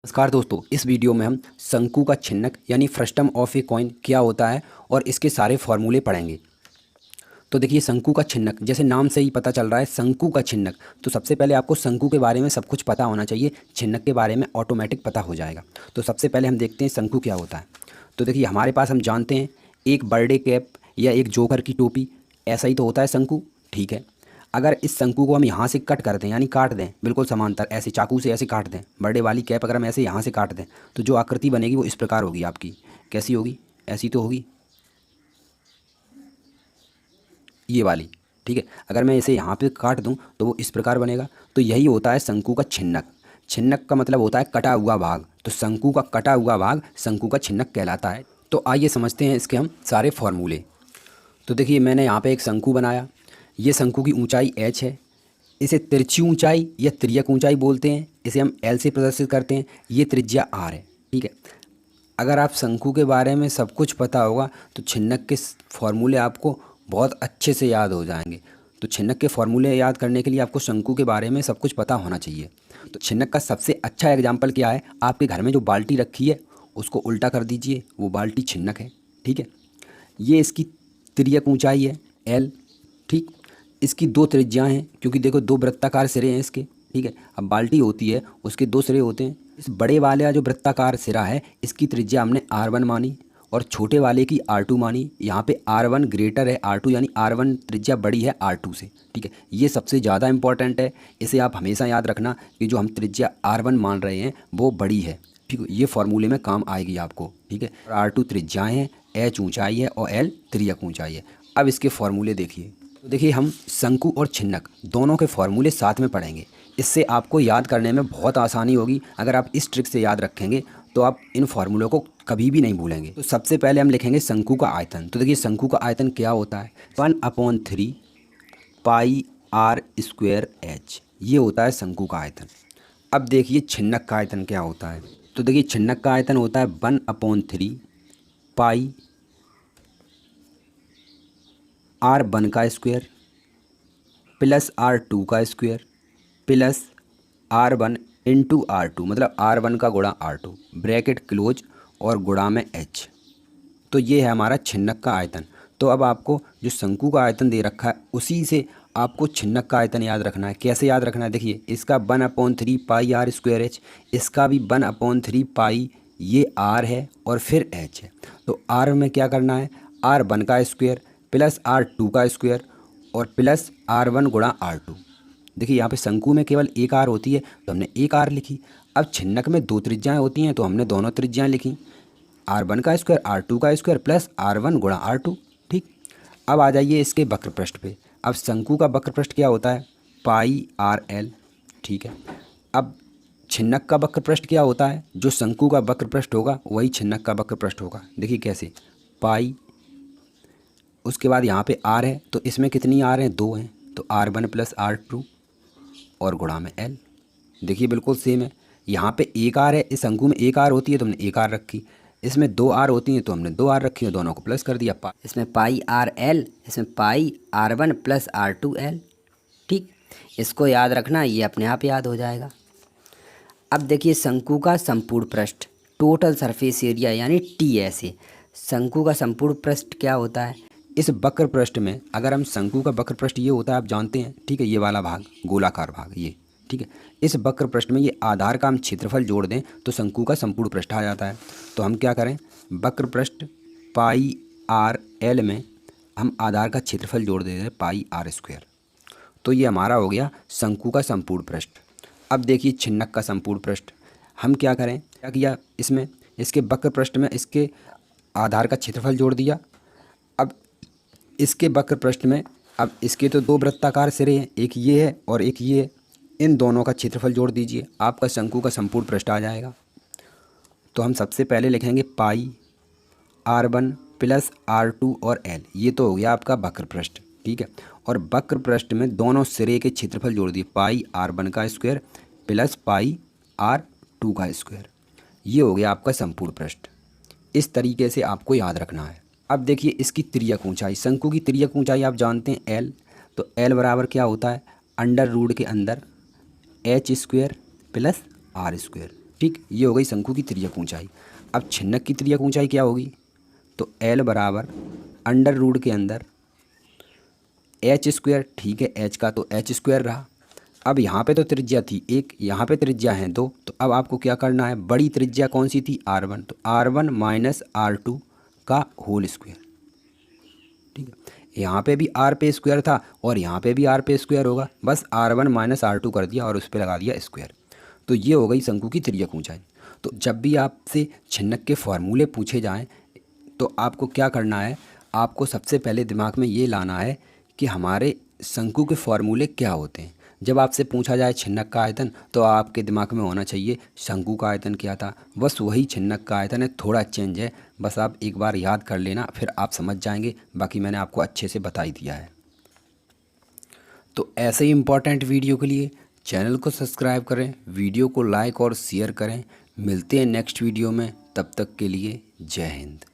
नमस्कार दोस्तों, इस वीडियो में हम शंकु का छिन्नक यानी फ्रस्टम ऑफ ए कॉइन क्या होता है और इसके सारे फॉर्मूले पढ़ेंगे। तो देखिए, शंकु का छिन्नक जैसे नाम से ही पता चल रहा है, शंकु का छिन्नक। तो सबसे पहले आपको शंकु के बारे में सब कुछ पता होना चाहिए, छिन्नक के बारे में ऑटोमेटिक पता हो जाएगा। तो सबसे पहले हम देखते हैं शंकु क्या होता है। तो देखिए, हमारे पास हम जानते हैं एक बर्थडे कैप या एक जोकर की टोपी, ऐसा ही तो होता है शंकु। ठीक है, अगर इस शंकु को हम यहाँ से कट कर दें यानी काट दें, बिल्कुल समांतर ऐसे चाकू से ऐसे काट दें, बर्थडे वाली कैप अगर हम ऐसे यहाँ से काट दें तो जो आकृति बनेगी वो इस प्रकार होगी आपकी। कैसी होगी? ऐसी तो होगी, ये वाली। ठीक है, अगर मैं इसे यहाँ पे काट दूँ तो वो इस प्रकार बनेगा। तो यही होता है शंकु का छिन्नक। छिन्नक का मतलब होता है कटा हुआ भाग। तो शंकु का कटा हुआ भाग शंकु का छिन्नक कहलाता है। तो आइए समझते हैं इसके हम सारे फॉर्मूले। तो देखिए, मैंने यहाँ पे एक शंकु बनाया। ये शंकु की ऊंचाई h है। इसे तिरछी ऊंचाई या तिर्यक ऊंचाई बोलते हैं। इसे हम l से प्रदर्शित करते हैं। ये त्रिज्या r है। ठीक है, अगर आप शंकु के बारे में सब कुछ पता होगा तो छिन्नक के फॉर्मूले आपको बहुत अच्छे से याद हो जाएंगे। तो छिन्नक के फॉर्मूले याद करने के लिए आपको शंकु के बारे में सब कुछ पता होना चाहिए। तो छिन्नक का सबसे अच्छा एग्जाम्पल क्या है? आपके घर में जो बाल्टी रखी है उसको उल्टा कर दीजिए, वो बाल्टी छिन्नक है। ठीक है, ये इसकी तिर्यक ऊंचाई है l। ठीक, इसकी दो त्रिज्याएं हैं क्योंकि देखो दो वृत्ताकार सिरे हैं इसके। ठीक है, अब बाल्टी होती है उसके दो सिरे होते हैं। इस बड़े वाले जो वृत्ताकार सिरा है इसकी त्रिज्या हमने r1 मानी और छोटे वाले की r2 मानी। यहाँ पे r1 ग्रेटर है r2 यानी r1 त्रिज्या बड़ी है r2 से। ठीक है, ये सबसे ज़्यादा इंपॉर्टेंट है। इसे आप हमेशा याद रखना कि जो हम त्रिज्या r1 मान रहे हैं वो बड़ी है। ठीक है, ये फॉर्मूले में काम आएगी आपको। ठीक है, r2 त्रिज्याएँ हैं, h ऊंचाई है और l तिर्यक ऊंचाई है। अब इसके फॉर्मूले देखिए। तो देखिए, हम शंकु और छिन्नक दोनों के फॉर्मूले साथ में पढ़ेंगे। इससे आपको याद करने में बहुत आसानी होगी। अगर आप इस ट्रिक से याद रखेंगे तो आप इन फार्मूलों को कभी भी नहीं भूलेंगे। तो सबसे पहले हम लिखेंगे शंकु का आयतन। तो देखिए, शंकु का आयतन क्या होता है? 1/3 पाई r स्क्वायर h, ये होता है शंकु का आयतन। अब देखिए छिन्नक का आयतन क्या होता है। तो देखिए, छिन्नक का आयतन होता है 1/3 पाई r1 का स्क्वायर प्लस r2 का square plus r1 into r2, मतलब r1 का गुणा r2, ब्रैकेट क्लोज और गुणा में h। तो ये है हमारा छिन्नक का आयतन। तो अब आपको जो शंकु का आयतन दे रखा है उसी से आपको छिन्नक का आयतन याद रखना है। कैसे याद रखना है? देखिए, इसका 1/3 पाई r स्क्वायर h, इसका भी 1/3 पाई, ये r है और फिर h है। तो r में क्या करना है? r1 का स्क्वायर प्लस r2 का स्क्वायर और प्लस r1 गुणा r2। देखिए, यहाँ पे शंकु में केवल एक आर होती है तो हमने एक आर लिखी। अब छिन्नक में दो त्रिज्याएं होती हैं तो हमने दोनों त्रिज्याएं लिखी, r1 का स्क्वायर r2 का स्क्वायर प्लस r1 गुणा r2। ठीक, अब आ जाइए इसके वक्र पृष्ठ पे। अब शंकु का वक्र पृष्ठ क्या होता है? पाई r l। ठीक है, अब छिन्नक का वक्र पृष्ठ क्या होता है? जो शंकु का वक्र पृष्ठ होगा वही छिन्नक का वक्र पृष्ठ होगा। देखिए कैसे, पाई, उसके बाद यहाँ पे r है तो इसमें कितनी r हैं? दो हैं, तो r1 प्लस r2 और गुणा में l। देखिए बिल्कुल सेम है। यहाँ पे एक आर है, इस शंकु में एक आर होती है तो हमने एक आर रखी, इसमें दो आर होती हैं तो हमने दो आर रखी और दोनों को प्लस कर दिया। इसमें पाई आर एल, इसमें पाई r1 प्लस r2l। ठीक, इसको याद रखना, ये अपने आप याद हो जाएगा। अब देखिए शंकु का संपूर्ण पृष्ठ, टोटल सरफेस एरिया यानी TS। शंकु का संपूर्ण पृष्ठ क्या होता है? इस वक्र पृष्ठ में अगर हम शंकु का वक्र पृष्ठ ये होता है, आप जानते हैं। ठीक है, ये वाला भाग गोलाकार भाग ये। ठीक है, इस वक्र पृष्ठ में ये आधार का हम क्षेत्रफल जोड़ दें तो शंकु का संपूर्ण पृष्ठ आ जाता है। तो हम क्या करें? वक्र पृष्ठ पाई r l में हम आधार का क्षेत्रफल जोड़ देते हैं पाई r स्क्वायर। तो ये हमारा हो गया शंकु का संपूर्ण पृष्ठ। अब देखिए छिन्नक का संपूर्ण पृष्ठ। हम क्या करें? क्या किया इसमें? इसके वक्र पृष्ठ में इसके आधार का क्षेत्रफल जोड़ दिया। अब इसके वक्र पृष्ठ में, अब इसके तो दो वृत्ताकार सिरे हैं, एक ये है और एक ये है, इन दोनों का क्षेत्रफल जोड़ दीजिए, आपका शंकु का संपूर्ण पृष्ठ आ जाएगा। तो हम सबसे पहले लिखेंगे पाई r1 प्लस r2 और l, ये तो हो गया आपका वक्र पृष्ठ। ठीक है, और वक्र पृष्ठ में दोनों सिरे के क्षेत्रफल जोड़ दिए, पाई r1 का स्क्वायर प्लस पाई r2 का स्क्वायर, ये हो गया आपका संपूर्ण पृष्ठ। इस तरीके से आपको याद रखना है। अब देखिए इसकी तिर्यक ऊंचाई, शंकु की तिर्यक ऊंचाई आप जानते हैं l। तो l बराबर क्या होता है? अंडर रूट के अंदर h square plus r square. ठीक, ये हो गई शंकु की तिर्यक ऊंचाई। अब छिन्नक की तिर्यक ऊंचाई क्या होगी? तो एल बराबर अंडर रूट के अंदर एच स्क्वायर। ठीक है, एच का तो एच स्क्वायर रहा। अब यहाँ पे तो त्रिज्या थी एक, यहाँ पे त्रिज्या है दो, तो अब आपको क्या करना है? बड़ी त्रिज्या कौन सी थी? R1, तो R1 माइनस R2 का होल स्क्वायर। ठीक है, यहाँ पे भी R पे स्क्वायर था और यहाँ पे भी R पे स्क्वायर होगा, बस R1 माइनस R2 कर दिया और उस पर लगा दिया स्क्वायर। तो ये हो गई शंकु की तिर्यक ऊंचाई। तो जब भी आपसे छिन्नक के फॉर्मूले पूछे जाएं तो आपको क्या करना है? आपको सबसे पहले दिमाग में ये लाना है कि हमारे शंकु के फॉर्मूले क्या होते हैं। जब आपसे पूछा जाए छिन्नक का आयतन तो आपके दिमाग में होना चाहिए शंकु का आयतन क्या था, बस वही छिन्नक का आयतन है, थोड़ा चेंज है। बस आप एक बार याद कर लेना, फिर आप समझ जाएंगे। बाकी मैंने आपको अच्छे से बता ही दिया है। तो ऐसे ही इम्पोर्टेंट वीडियो के लिए चैनल को सब्सक्राइब करें, वीडियो को लाइक और शेयर करें। मिलते हैं नेक्स्ट वीडियो में, तब तक के लिए जय हिंद।